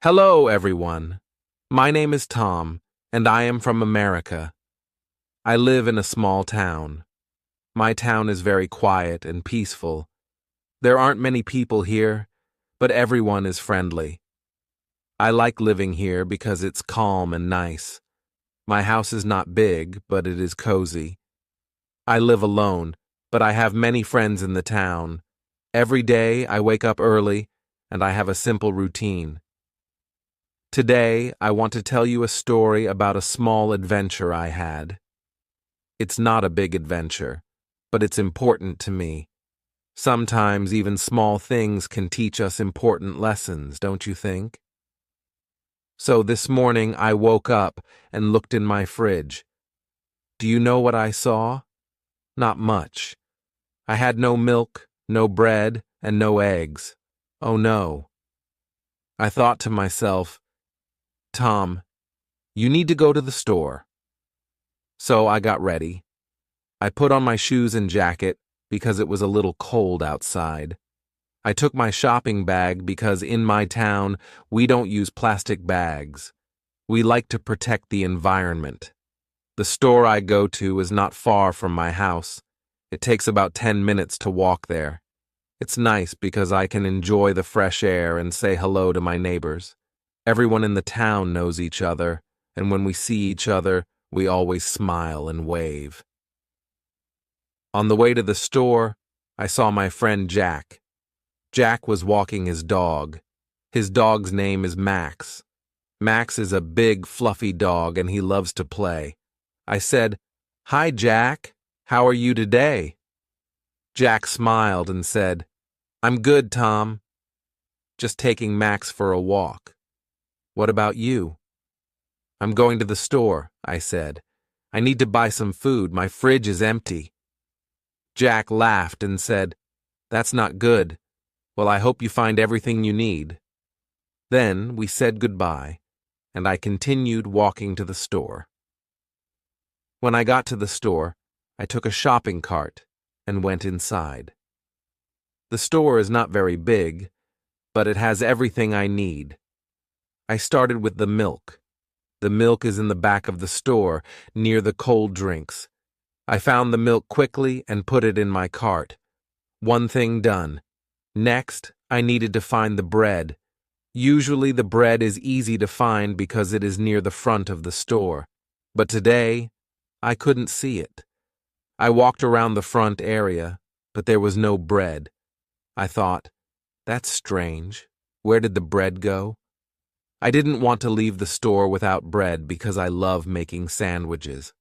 Hello, everyone. My name is Tom, and I am from America. I live in a small town. My town is very quiet and peaceful. There aren't many people here, but everyone is friendly. I like living here because it's calm and nice. My house is not big, but it is cozy. I live alone, but I have many friends in the town. Every day I wake up early, and I have a simple routine. Today, I want to tell you a story about a small adventure I had. It's not a big adventure, but it's important to me. Sometimes even small things can teach us important lessons, don't you think? So this morning I woke up and looked in my fridge. Do you know what I saw? Not much. I had no milk, no bread, and no eggs. Oh no. I thought to myself, Tom, you need to go to the store. So I got ready. I put on my shoes and jacket because it was a little cold outside. I took my shopping bag because in my town we don't use plastic bags. We like to protect the environment. The store I go to is not far from my house. It takes about 10 minutes to walk there. It's nice because I can enjoy the fresh air and say hello to my neighbors. Everyone in the town knows each other, and when we see each other, we always smile and wave. On the way to the store, I saw my friend Jack. Jack was walking his dog. His dog's name is Max. Max is a big, fluffy dog, and he loves to play. I said, "Hi, Jack. How are you today?" Jack smiled and said, "I'm good, Tom. Just taking Max for a walk. What about you?" "I'm going to the store," I said. "I need to buy some food. My fridge is empty." Jack laughed and said, "That's not good. Well, I hope you find everything you need." Then we said goodbye, and I continued walking to the store. When I got to the store, I took a shopping cart and went inside. The store is not very big, but it has everything I need. I started with the milk. The milk is in the back of the store, near the cold drinks. I found the milk quickly and put it in my cart. One thing done. Next, I needed to find the bread. Usually the bread is easy to find because it is near the front of the store. But today, I couldn't see it. I walked around the front area, but there was no bread. I thought, that's strange. Where did the bread go? I didn't want to leave the store without bread because I love making sandwiches.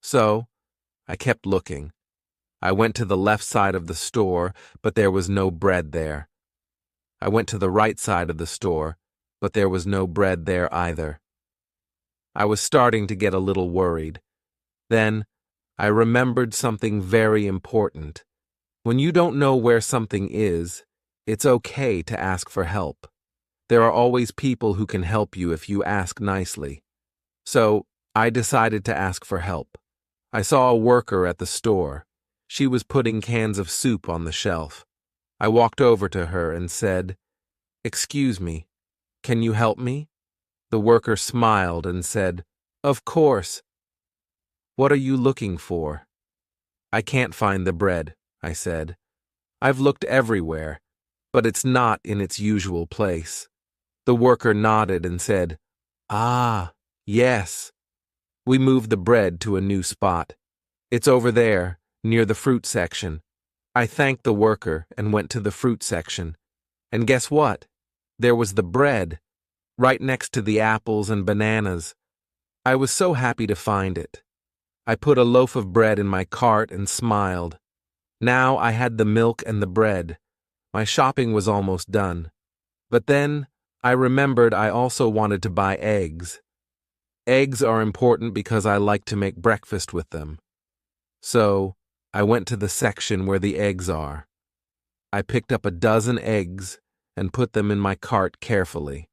So, I kept looking. I went to the left side of the store, but there was no bread there. I went to the right side of the store, but there was no bread there either. I was starting to get a little worried. Then, I remembered something very important. When you don't know where something is, it's okay to ask for help. There are always people who can help you if you ask nicely. So, I decided to ask for help. I saw a worker at the store. She was putting cans of soup on the shelf. I walked over to her and said, "Excuse me, can you help me?" The worker smiled and said, "Of course. What are you looking for?" "I can't find the bread," I said. "I've looked everywhere, but it's not in its usual place." The worker nodded and said, "Ah, yes." We moved the bread to a new spot. "It's over there, near the fruit section." I thanked the worker and went to the fruit section. And guess what? There was the bread, right next to the apples and bananas. I was so happy to find it. I put a loaf of bread in my cart and smiled. Now I had the milk and the bread. My shopping was almost done. But then I remembered I also wanted to buy eggs. Eggs are important because I like to make breakfast with them. So, I went to the section where the eggs are. I picked up a dozen eggs and put them in my cart carefully.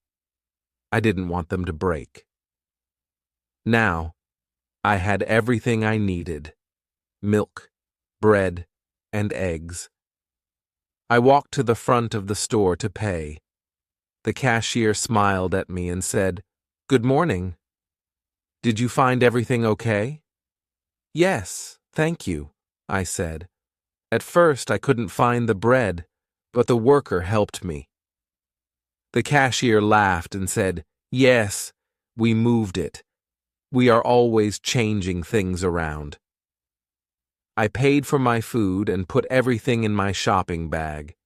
I didn't want them to break. Now, I had everything I needed: milk, bread, and eggs. I walked to the front of the store to pay. The cashier smiled at me and said, "Good morning. Did you find everything okay?" "Yes, thank you," I said. At first I couldn't find the bread, but the worker helped me. The cashier laughed and said, "Yes, we moved it. We are always changing things around." I paid for my food and put everything in my shopping bag.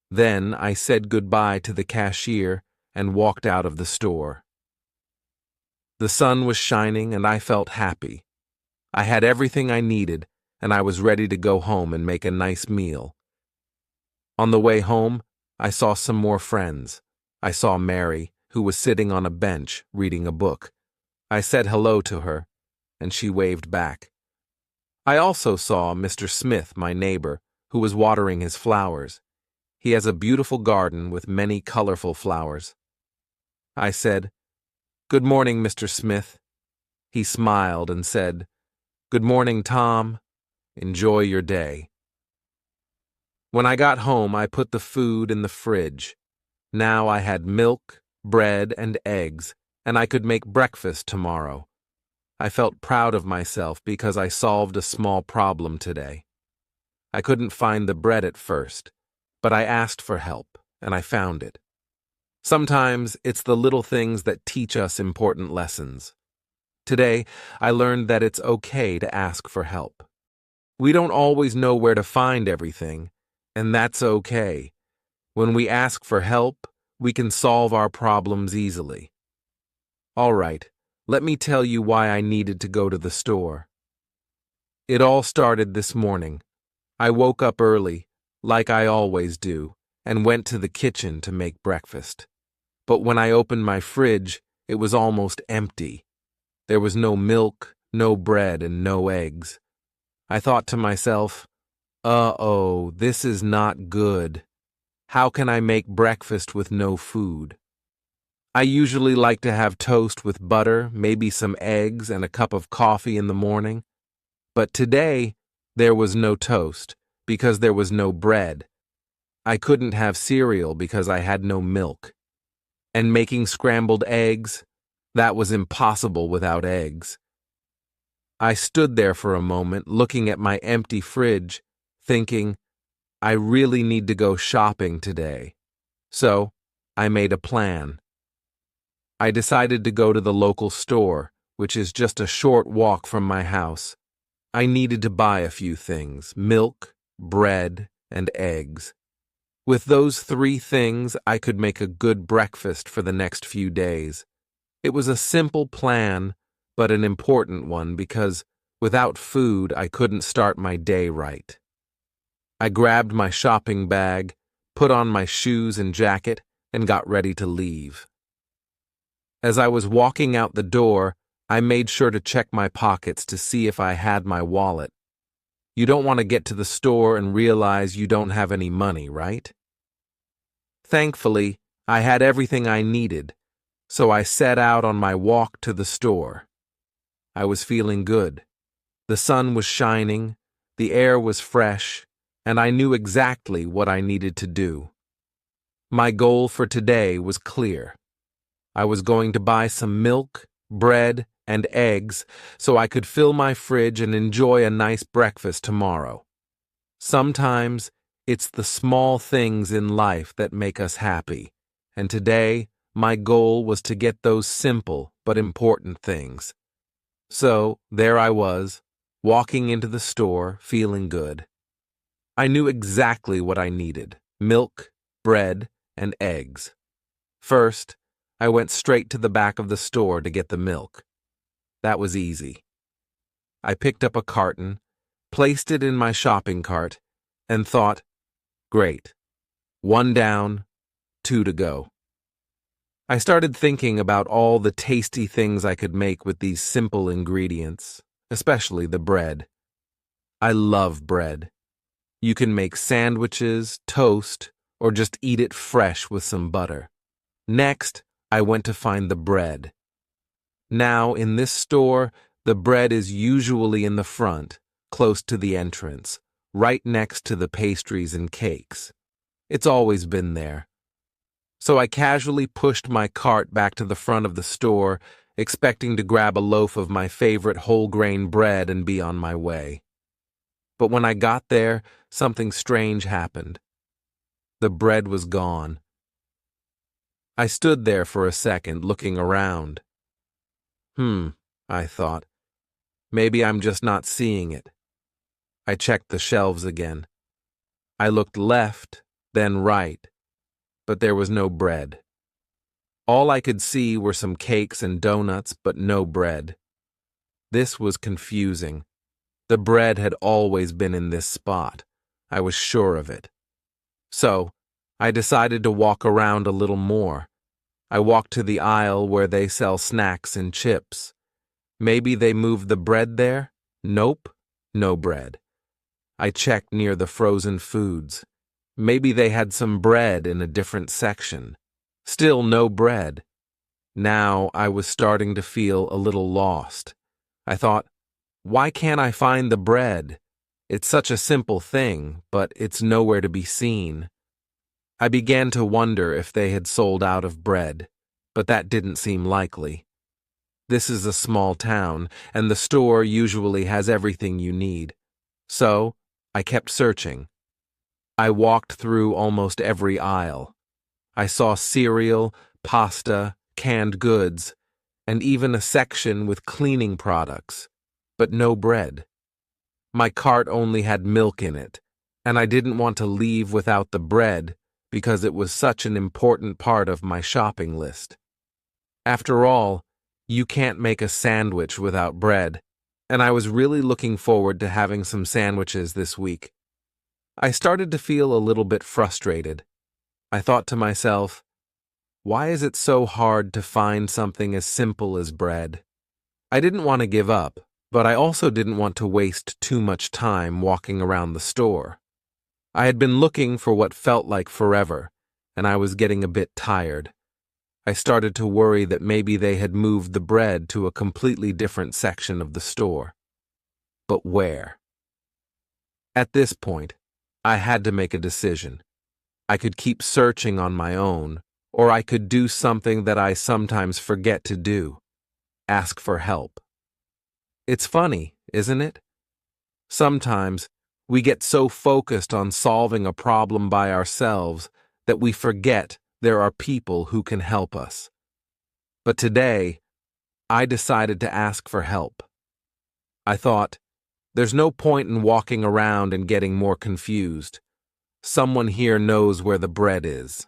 Then I said goodbye to the cashier and walked out of the store. The sun was shining and I felt happy. I had everything I needed and I was ready to go home and make a nice meal. On the way home, I saw some more friends. I saw Mary, who was sitting on a bench reading a book. I said hello to her, and she waved back. I also saw Mr. Smith, my neighbor, who was watering his flowers. He has a beautiful garden with many colorful flowers. I said, "Good morning, Mr. Smith." He smiled and said, "Good morning, Tom. Enjoy your day." When I got home, I put the food in the fridge. Now I had milk, bread, and eggs, and I could make breakfast tomorrow. I felt proud of myself because I solved a small problem today. I couldn't find the bread at first, but I asked for help, and I found it. Sometimes it's the little things that teach us important lessons. Today, I learned that it's okay to ask for help. We don't always know where to find everything, and that's okay. When we ask for help, we can solve our problems easily. All right, let me tell you why I needed to go to the store. It all started this morning. I woke up early, like I always do, and went to the kitchen to make breakfast. But when I opened my fridge, it was almost empty. There was no milk, no bread, and no eggs. I thought to myself, "Uh-oh, this is not good. How can I make breakfast with no food?" I usually like to have toast with butter, maybe some eggs, and a cup of coffee in the morning. But today, there was no toast, because there was no bread. I couldn't have cereal because I had no milk. And making scrambled eggs, that was impossible without eggs. I stood there for a moment, looking at my empty fridge, thinking, I really need to go shopping today. So, I made a plan. I decided to go to the local store, which is just a short walk from my house. I needed to buy a few things: milk, bread, and eggs. With those 3 things, I could make a good breakfast for the next few days. It was a simple plan, but an important one because without food, I couldn't start my day right. I grabbed my shopping bag, put on my shoes and jacket, and got ready to leave. As I was walking out the door, I made sure to check my pockets to see if I had my wallet. You don't want to get to the store and realize you don't have any money, right? Thankfully, I had everything I needed, so I set out on my walk to the store. I was feeling good. The sun was shining, the air was fresh, and I knew exactly what I needed to do. My goal for today was clear. I was going to buy some milk, bread, and eggs so I could fill my fridge and enjoy a nice breakfast tomorrow. Sometimes it's the small things in life that make us happy, and today my goal was to get those simple but important things. So there I was, walking into the store, feeling good. I knew exactly what I needed: milk, bread, and eggs. First, I went straight to the back of the store to get the milk. That was easy. I picked up a carton, placed it in my shopping cart, and thought, great. 1 down, 2 to go. I started thinking about all the tasty things I could make with these simple ingredients, especially the bread. I love bread. You can make sandwiches, toast, or just eat it fresh with some butter. Next, I went to find the bread. Now, in this store, the bread is usually in the front, close to the entrance, right next to the pastries and cakes. It's always been there. So I casually pushed my cart back to the front of the store, expecting to grab a loaf of my favorite whole grain bread and be on my way. But when I got there, something strange happened. The bread was gone. I stood there for a second, looking around. I thought. Maybe I'm just not seeing it. I checked the shelves again. I looked left, then right, but there was no bread. All I could see were some cakes and donuts, but no bread. This was confusing. The bread had always been in this spot. I was sure of it. So, I decided to walk around a little more. I walked to the aisle where they sell snacks and chips. Maybe they moved the bread there? Nope, no bread. I checked near the frozen foods. Maybe they had some bread in a different section. Still no bread. Now I was starting to feel a little lost. I thought, why can't I find the bread? It's such a simple thing, but it's nowhere to be seen. I began to wonder if they had sold out of bread, but that didn't seem likely. This is a small town, and the store usually has everything you need. So, I kept searching. I walked through almost every aisle. I saw cereal, pasta, canned goods, and even a section with cleaning products, but no bread. My cart only had milk in it, and I didn't want to leave without the bread because it was such an important part of my shopping list. After all, you can't make a sandwich without bread, and I was really looking forward to having some sandwiches this week. I started to feel a little bit frustrated. I thought to myself, why is it so hard to find something as simple as bread? I didn't want to give up, but I also didn't want to waste too much time walking around the store. I had been looking for what felt like forever, and I was getting a bit tired. I started to worry that maybe they had moved the bread to a completely different section of the store. But where? At this point, I had to make a decision. I could keep searching on my own, or I could do something that I sometimes forget to do: ask for help. It's funny, isn't it? Sometimes we get so focused on solving a problem by ourselves that we forget there are people who can help us. But today, I decided to ask for help. I thought, there's no point in walking around and getting more confused. Someone here knows where the bread is.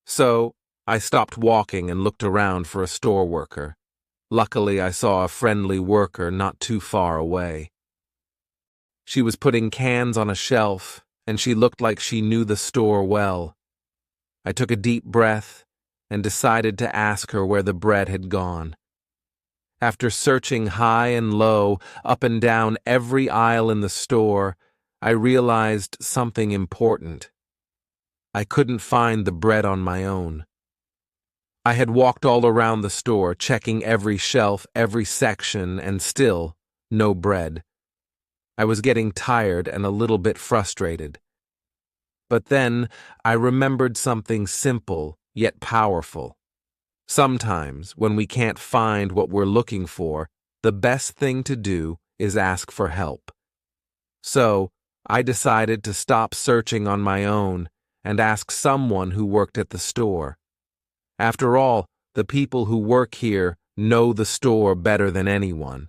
So, I stopped walking and looked around for a store worker. Luckily, I saw a friendly worker not too far away. She was putting cans on a shelf, and she looked like she knew the store well. I took a deep breath and decided to ask her where the bread had gone. After searching high and low, up and down every aisle in the store, I realized something important. I couldn't find the bread on my own. I had walked all around the store, checking every shelf, every section, and still no bread. I was getting tired and a little bit frustrated. But then I remembered something simple yet powerful. Sometimes, when we can't find what we're looking for, the best thing to do is ask for help. So, I decided to stop searching on my own and ask someone who worked at the store. After all, the people who work here know the store better than anyone.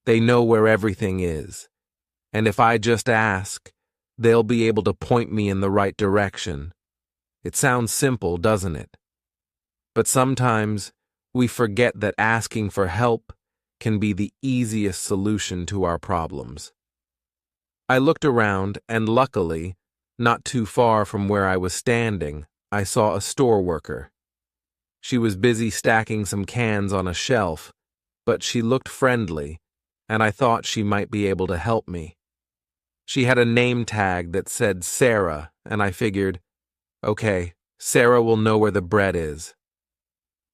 They know where everything is. And if I just ask, they'll be able to point me in the right direction. It sounds simple, doesn't it? But sometimes we forget that asking for help can be the easiest solution to our problems. I looked around, and luckily, not too far from where I was standing, I saw a store worker. She was busy stacking some cans on a shelf, but she looked friendly, and I thought she might be able to help me. She had a name tag that said Sarah, and I figured, okay, Sarah will know where the bread is.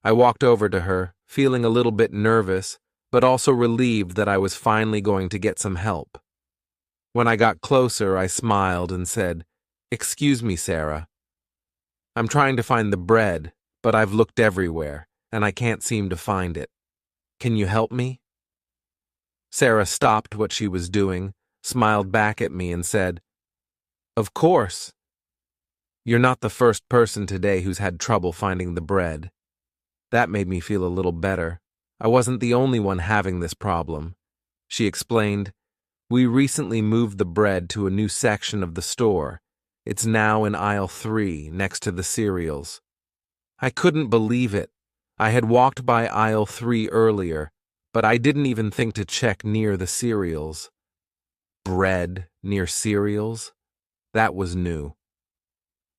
I walked over to her, feeling a little bit nervous, but also relieved that I was finally going to get some help. When I got closer, I smiled and said, "Excuse me, Sarah." I'm trying to find the bread, but I've looked everywhere, and I can't seem to find it. Can you help me?" Sarah stopped what she was doing, smiled back at me, and said, "Of course. You're not the first person today who's had trouble finding the bread." That made me feel a little better. I wasn't the only one having this problem. She explained, "We recently moved the bread to a new section of the store. It's now in aisle 3, next to the cereals." I couldn't believe it. I had walked by aisle 3 earlier, but I didn't even think to check near the cereals. Bread near cereals? That was new.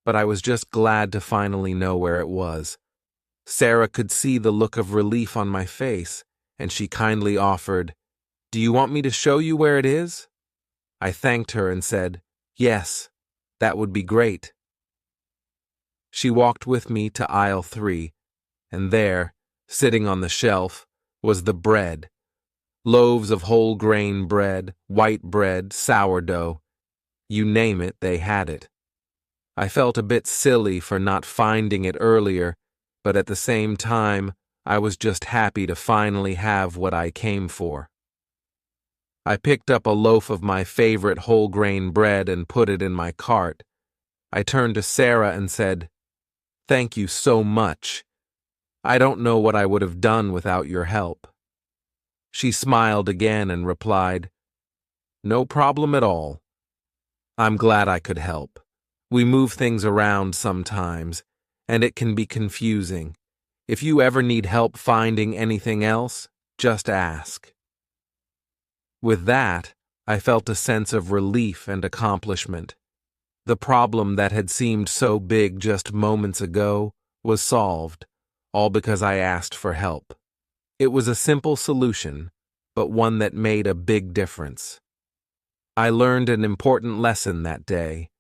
But I was just glad to finally know where it was. Sarah could see the look of relief on my face, and she kindly offered, "Do you want me to show you where it is?" I thanked her and said, "Yes, that would be great." She walked with me to aisle 3, and there, sitting on the shelf, was the bread. Loaves of whole grain bread, white bread, sourdough. You name it, they had it. I felt a bit silly for not finding it earlier, but at the same time, I was just happy to finally have what I came for. I picked up a loaf of my favorite whole grain bread and put it in my cart. I turned to Sarah and said, "Thank you so much. I don't know what I would have done without your help." She smiled again and replied, "No problem at all. I'm glad I could help. We move things around sometimes, and it can be confusing. If you ever need help finding anything else, just ask." With that, I felt a sense of relief and accomplishment. The problem that had seemed so big just moments ago was solved, all because I asked for help. It was a simple solution, but one that made a big difference. I learned an important lesson that day.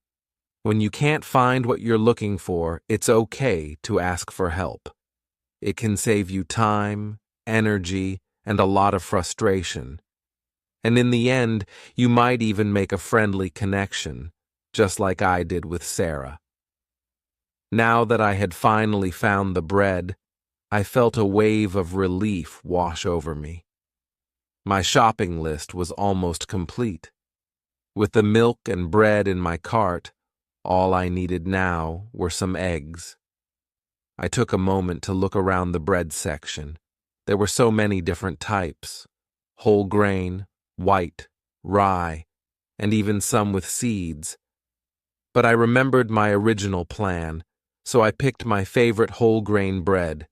When you can't find what you're looking for, it's okay to ask for help. It can save you time, energy, and a lot of frustration. And in the end, you might even make a friendly connection, just like I did with Sarah. Now that I had finally found the bread, I felt a wave of relief wash over me. My shopping list was almost complete. With the milk and bread in my cart, all I needed now were some eggs. I took a moment to look around the bread section. There were so many different types: whole grain, white, rye, and even some with seeds. But I remembered my original plan, so I picked my favorite whole grain bread.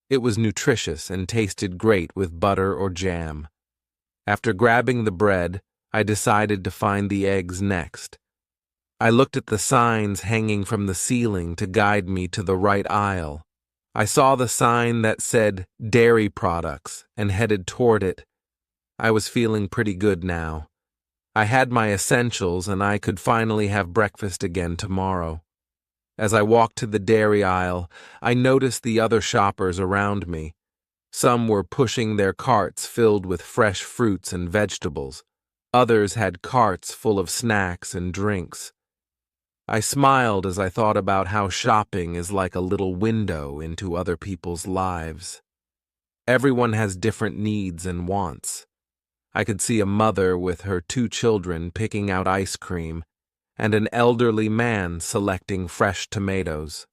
It was nutritious and tasted great with butter or jam. After grabbing the bread, I decided to find the eggs next. I looked at the signs hanging from the ceiling to guide me to the right aisle. I saw the sign that said dairy products and headed toward it. I was feeling pretty good now. I had my essentials and I could finally have breakfast again tomorrow. As I walked to the dairy aisle, I noticed the other shoppers around me. Some were pushing their carts filled with fresh fruits and vegetables. Others had carts full of snacks and drinks. I smiled as I thought about how shopping is like a little window into other people's lives. Everyone has different needs and wants. I could see a mother with her 2 children picking out ice cream, and an elderly man selecting fresh tomatoes.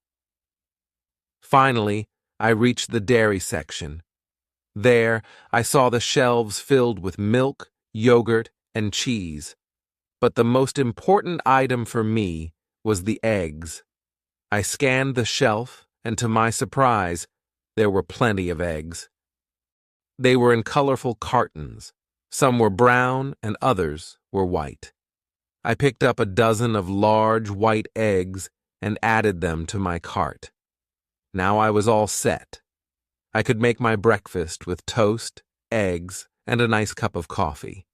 Finally, I reached the dairy section. There, I saw the shelves filled with milk, yogurt, and cheese. But the most important item for me was the eggs. I scanned the shelf, and to my surprise, there were plenty of eggs. They were in colorful cartons. Some were brown and others were white. I picked up a dozen of large white eggs and added them to my cart. Now I was all set. I could make my breakfast with toast, eggs, and a nice cup of coffee.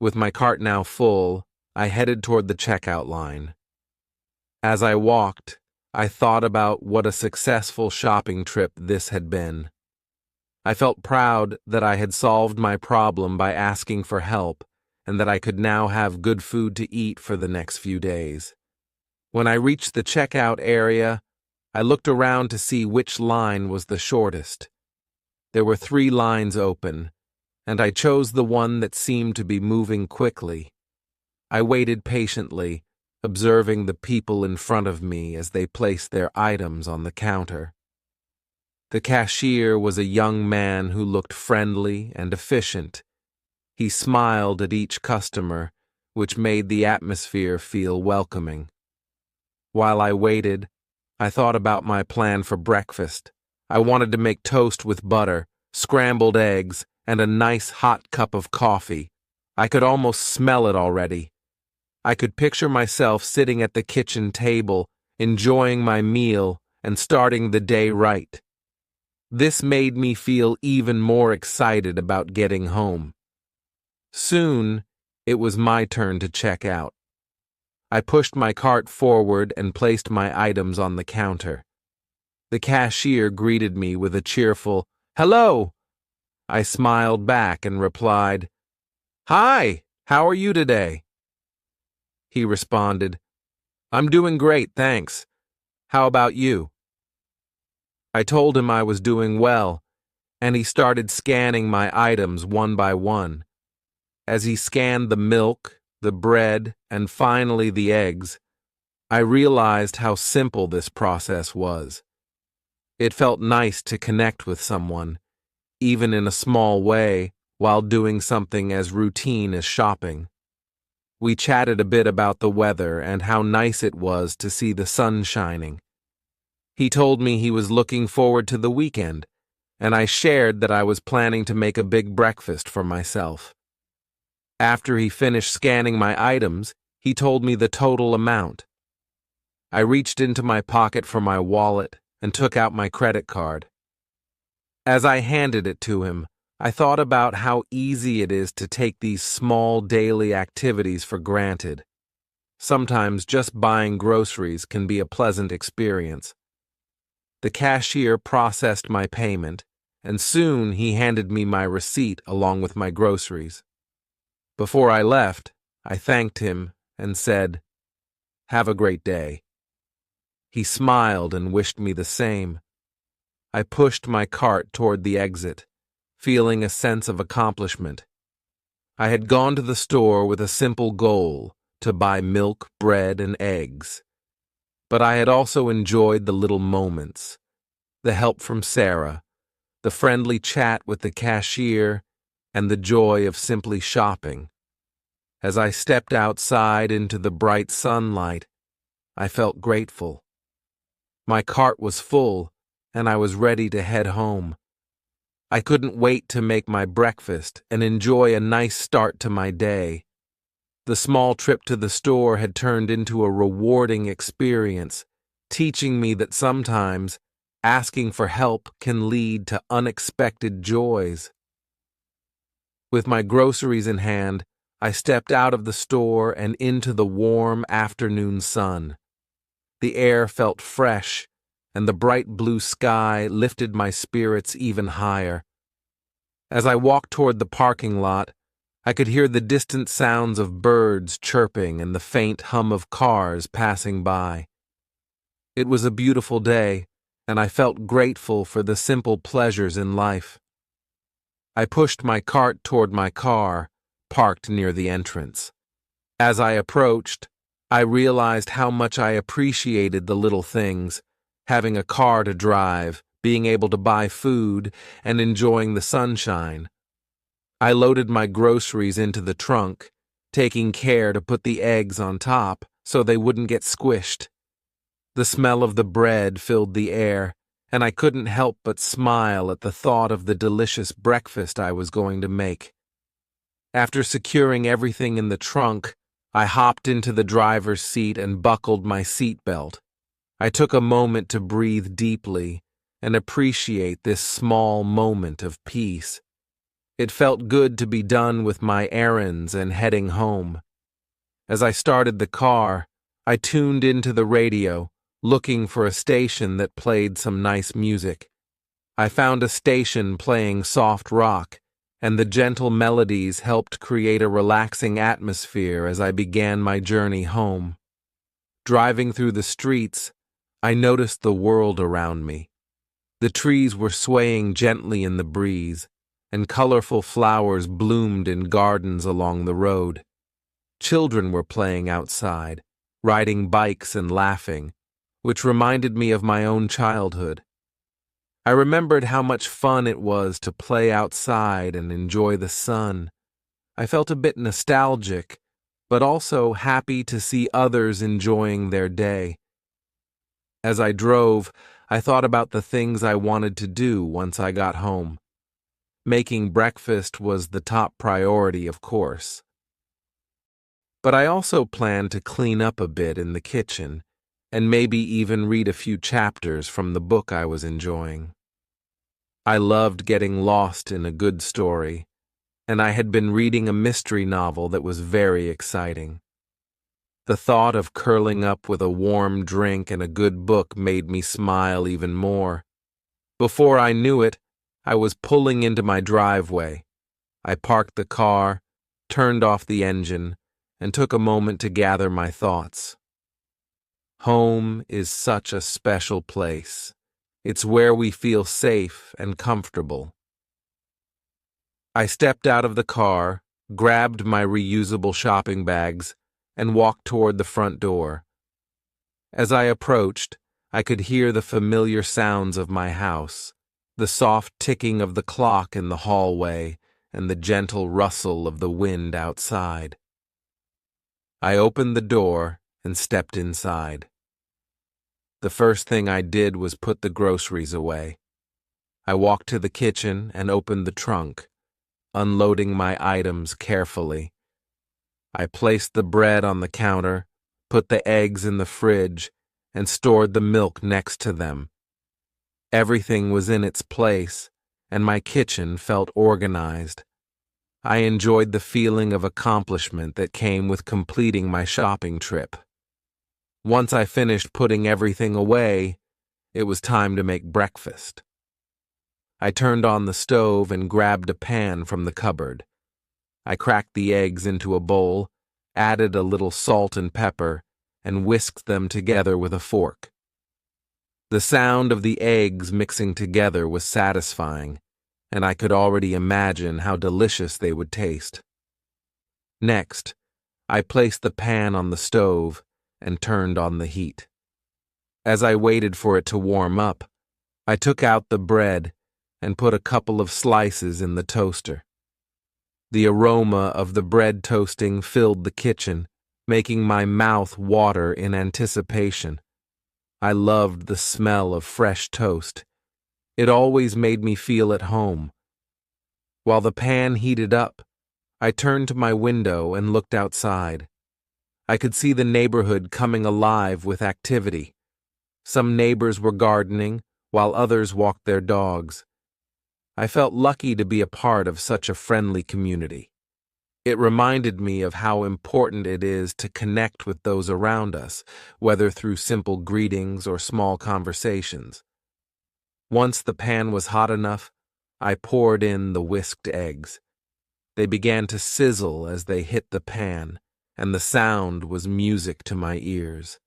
With my cart now full, I headed toward the checkout line. As I walked, I thought about what a successful shopping trip this had been. I felt proud that I had solved my problem by asking for help, and that I could now have good food to eat for the next few days. When I reached the checkout area, I looked around to see which line was the shortest. There were 3 lines open, and I chose the one that seemed to be moving quickly. I waited patiently, observing the people in front of me as they placed their items on the counter. The cashier was a young man who looked friendly and efficient. He smiled at each customer, which made the atmosphere feel welcoming. While I waited, I thought about my plan for breakfast. I wanted to make toast with butter, scrambled eggs, and a nice hot cup of coffee. I could almost smell it already. I could picture myself sitting at the kitchen table, enjoying my meal and starting the day right. This made me feel even more excited about getting home. Soon, it was my turn to check out. I pushed my cart forward and placed my items on the counter. The cashier greeted me with a cheerful, "Hello!" I smiled back and replied, "Hi, how are you today?" He responded, "I'm doing great, thanks. How about you?" I told him I was doing well, and he started scanning my items one by one. As he scanned the milk, the bread, and finally the eggs, I realized how simple this process was. It felt nice to connect with someone, even in a small way, while doing something as routine as shopping. We chatted a bit about the weather and how nice it was to see the sun shining. He told me he was looking forward to the weekend, and I shared that I was planning to make a big breakfast for myself. After he finished scanning my items, he told me the total amount. I reached into my pocket for my wallet and took out my credit card. As I handed it to him, I thought about how easy it is to take these small daily activities for granted. Sometimes just buying groceries can be a pleasant experience. The cashier processed my payment, and soon he handed me my receipt along with my groceries. Before I left, I thanked him and said, "Have a great day." He smiled and wished me the same. I pushed my cart toward the exit, feeling a sense of accomplishment. I had gone to the store with a simple goal, to buy milk, bread, and eggs. But I had also enjoyed the little moments, the help from Sarah, the friendly chat with the cashier, and the joy of simply shopping. As I stepped outside into the bright sunlight, I felt grateful. My cart was full, and I was ready to head home. I couldn't wait to make my breakfast and enjoy a nice start to my day. The small trip to the store had turned into a rewarding experience, teaching me that sometimes asking for help can lead to unexpected joys. With my groceries in hand, I stepped out of the store and into the warm afternoon sun. The air felt fresh, and the bright blue sky lifted my spirits even higher. As I walked toward the parking lot, I could hear the distant sounds of birds chirping and the faint hum of cars passing by. It was a beautiful day, and I felt grateful for the simple pleasures in life. I pushed my cart toward my car, parked near the entrance. As I approached, I realized how much I appreciated the little things, having a car to drive, being able to buy food, and enjoying the sunshine. I loaded my groceries into the trunk, taking care to put the eggs on top so they wouldn't get squished. The smell of the bread filled the air, and I couldn't help but smile at the thought of the delicious breakfast I was going to make. After securing everything in the trunk, I hopped into the driver's seat and buckled my seatbelt. I took a moment to breathe deeply and appreciate this small moment of peace. It felt good to be done with my errands and heading home. As I started the car, I tuned into the radio, looking for a station that played some nice music. I found a station playing soft rock, and the gentle melodies helped create a relaxing atmosphere as I began my journey home. Driving through the streets, I noticed the world around me. The trees were swaying gently in the breeze, and colorful flowers bloomed in gardens along the road. Children were playing outside, riding bikes and laughing, which reminded me of my own childhood. I remembered how much fun it was to play outside and enjoy the sun. I felt a bit nostalgic, but also happy to see others enjoying their day. As I drove, I thought about the things I wanted to do once I got home. Making breakfast was the top priority, of course. But I also planned to clean up a bit in the kitchen, and maybe even read a few chapters from the book I was enjoying. I loved getting lost in a good story, and I had been reading a mystery novel that was very exciting. The thought of curling up with a warm drink and a good book made me smile even more. Before I knew it, I was pulling into my driveway. I parked the car, turned off the engine, and took a moment to gather my thoughts. Home is such a special place. It's where we feel safe and comfortable. I stepped out of the car, grabbed my reusable shopping bags, and walked toward the front door. As I approached, I could hear the familiar sounds of my house, the soft ticking of the clock in the hallway, and the gentle rustle of the wind outside. I opened the door and stepped inside. The first thing I did was put the groceries away. I walked to the kitchen and opened the trunk, unloading my items carefully. I placed the bread on the counter, put the eggs in the fridge, and stored the milk next to them. Everything was in its place, and my kitchen felt organized. I enjoyed the feeling of accomplishment that came with completing my shopping trip. Once I finished putting everything away, it was time to make breakfast. I turned on the stove and grabbed a pan from the cupboard. I cracked the eggs into a bowl, added a little salt and pepper, and whisked them together with a fork. The sound of the eggs mixing together was satisfying, and I could already imagine how delicious they would taste. Next, I placed the pan on the stove and turned on the heat. As I waited for it to warm up, I took out the bread and put a couple of slices in the toaster. The aroma of the bread toasting filled the kitchen, making my mouth water in anticipation. I loved the smell of fresh toast. It always made me feel at home. While the pan heated up, I turned to my window and looked outside. I could see the neighborhood coming alive with activity. Some neighbors were gardening, while others walked their dogs. I felt lucky to be a part of such a friendly community. It reminded me of how important it is to connect with those around us, whether through simple greetings or small conversations. Once the pan was hot enough, I poured in the whisked eggs. They began to sizzle as they hit the pan, and the sound was music to my ears.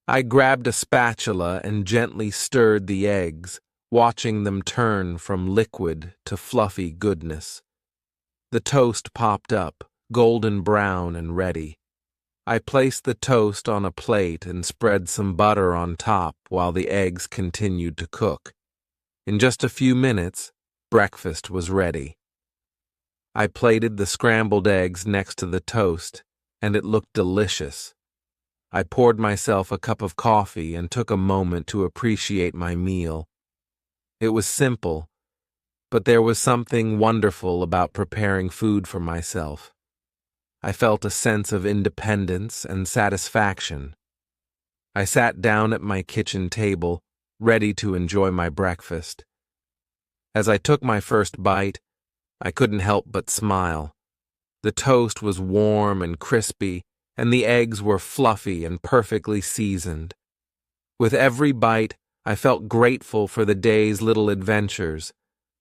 I grabbed a spatula and gently stirred the eggs, watching them turn from liquid to fluffy goodness. The toast popped up, golden brown and ready. I placed the toast on a plate and spread some butter on top while the eggs continued to cook. In just a few minutes, breakfast was ready. I plated the scrambled eggs next to the toast, and it looked delicious. I poured myself a cup of coffee and took a moment to appreciate my meal. It was simple, but there was something wonderful about preparing food for myself. I felt a sense of independence and satisfaction. I sat down at my kitchen table, ready to enjoy my breakfast. As I took my first bite, I couldn't help but smile. The toast was warm and crispy, and the eggs were fluffy and perfectly seasoned. With every bite, I felt grateful for the day's little adventures,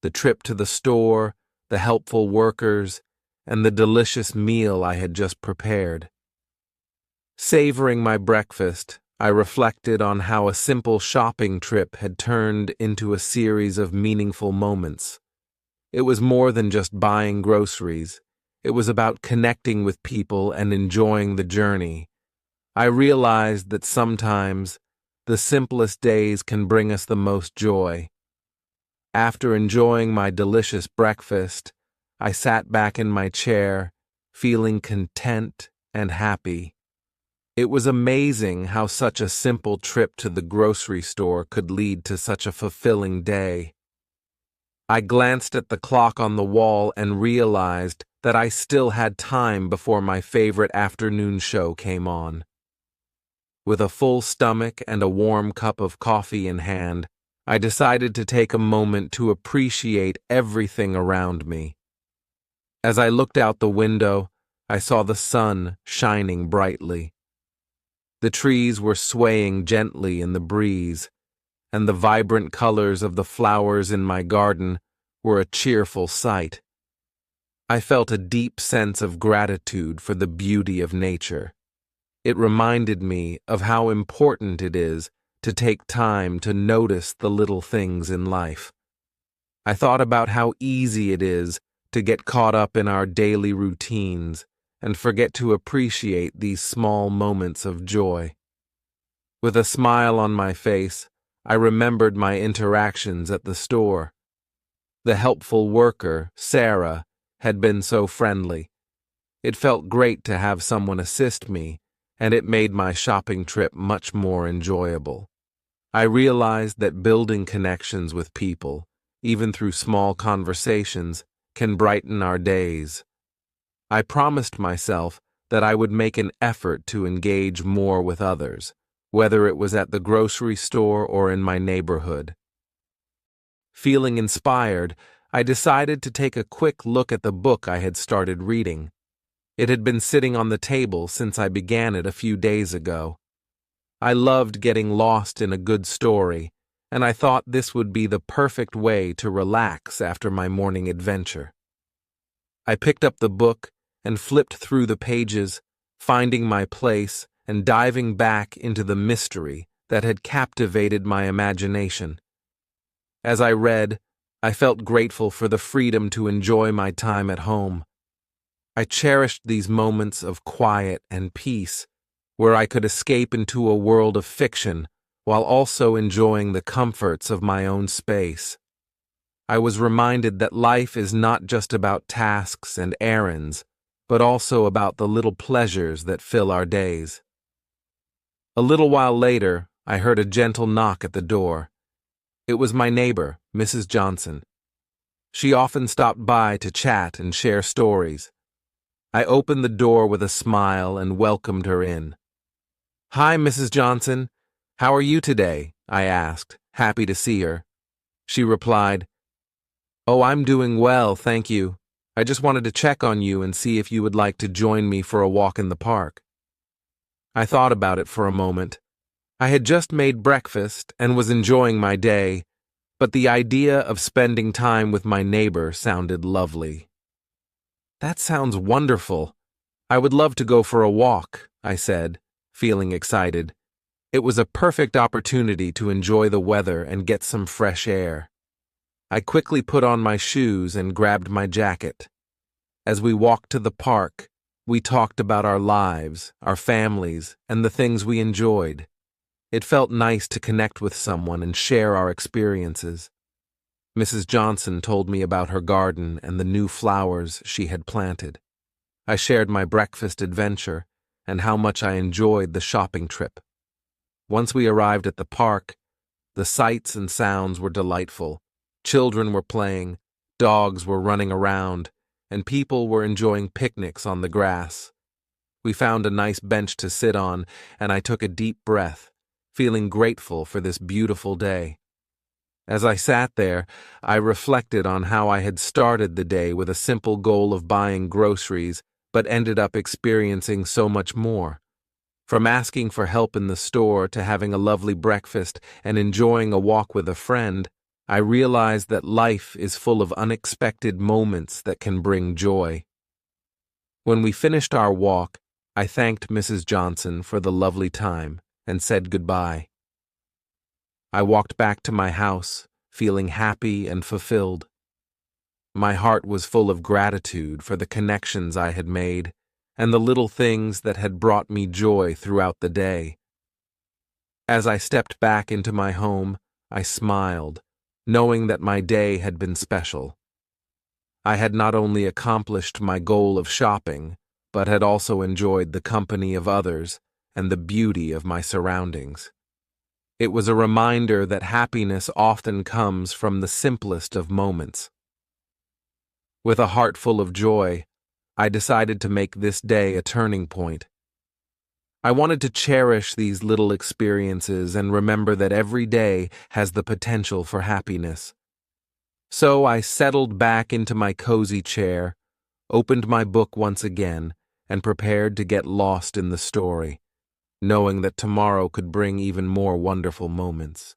the trip to the store, the helpful workers, and the delicious meal I had just prepared. Savoring my breakfast, I reflected on how a simple shopping trip had turned into a series of meaningful moments. It was more than just buying groceries. It was about connecting with people and enjoying the journey. I realized that sometimes the simplest days can bring us the most joy. After enjoying my delicious breakfast, I sat back in my chair, feeling content and happy. It was amazing how such a simple trip to the grocery store could lead to such a fulfilling day. I glanced at the clock on the wall and realized that I still had time before my favorite afternoon show came on. With a full stomach and a warm cup of coffee in hand, I decided to take a moment to appreciate everything around me. As I looked out the window, I saw the sun shining brightly. The trees were swaying gently in the breeze, and the vibrant colors of the flowers in my garden were a cheerful sight. I felt a deep sense of gratitude for the beauty of nature. It reminded me of how important it is to take time to notice the little things in life. I thought about how easy it is to get caught up in our daily routines and forget to appreciate these small moments of joy. With a smile on my face, I remembered my interactions at the store. The helpful worker, Sarah, had been so friendly. It felt great to have someone assist me, and it made my shopping trip much more enjoyable. I realized that building connections with people, even through small conversations, can brighten our days. I promised myself that I would make an effort to engage more with others, whether it was at the grocery store or in my neighborhood. Feeling inspired, I decided to take a quick look at the book I had started reading. It had been sitting on the table since I began it a few days ago. I loved getting lost in a good story, and I thought this would be the perfect way to relax after my morning adventure. I picked up the book and flipped through the pages, finding my place and diving back into the mystery that had captivated my imagination. As I read, I felt grateful for the freedom to enjoy my time at home. I cherished these moments of quiet and peace, where I could escape into a world of fiction while also enjoying the comforts of my own space. I was reminded that life is not just about tasks and errands, but also about the little pleasures that fill our days. A little while later, I heard a gentle knock at the door. It was my neighbor, Mrs. Johnson. She often stopped by to chat and share stories. I opened the door with a smile and welcomed her in. "Hi, Mrs. Johnson. How are you today?" I asked, happy to see her. She replied, "Oh, I'm doing well, thank you. I just wanted to check on you and see if you would like to join me for a walk in the park." I thought about it for a moment. I had just made breakfast and was enjoying my day, but the idea of spending time with my neighbor sounded lovely. "That sounds wonderful. I would love to go for a walk," I said, feeling excited. It was a perfect opportunity to enjoy the weather and get some fresh air. I quickly put on my shoes and grabbed my jacket. As we walked to the park, we talked about our lives, our families, and the things we enjoyed. It felt nice to connect with someone and share our experiences. Mrs. Johnson told me about her garden and the new flowers she had planted. I shared my breakfast adventure and how much I enjoyed the shopping trip. Once we arrived at the park, the sights and sounds were delightful. Children were playing, dogs were running around, and people were enjoying picnics on the grass. We found a nice bench to sit on, and I took a deep breath, feeling grateful for this beautiful day. As I sat there, I reflected on how I had started the day with a simple goal of buying groceries, but ended up experiencing so much more. From asking for help in the store to having a lovely breakfast and enjoying a walk with a friend, I realized that life is full of unexpected moments that can bring joy. When we finished our walk, I thanked Mrs. Johnson for the lovely time and said goodbye. I walked back to my house, feeling happy and fulfilled. My heart was full of gratitude for the connections I had made and the little things that had brought me joy throughout the day. As I stepped back into my home, I smiled, knowing that my day had been special. I had not only accomplished my goal of shopping, but had also enjoyed the company of others and the beauty of my surroundings. It was a reminder that happiness often comes from the simplest of moments. With a heart full of joy, I decided to make this day a turning point. I wanted to cherish these little experiences and remember that every day has the potential for happiness. So I settled back into my cozy chair, opened my book once again, and prepared to get lost in the story, knowing that tomorrow could bring even more wonderful moments.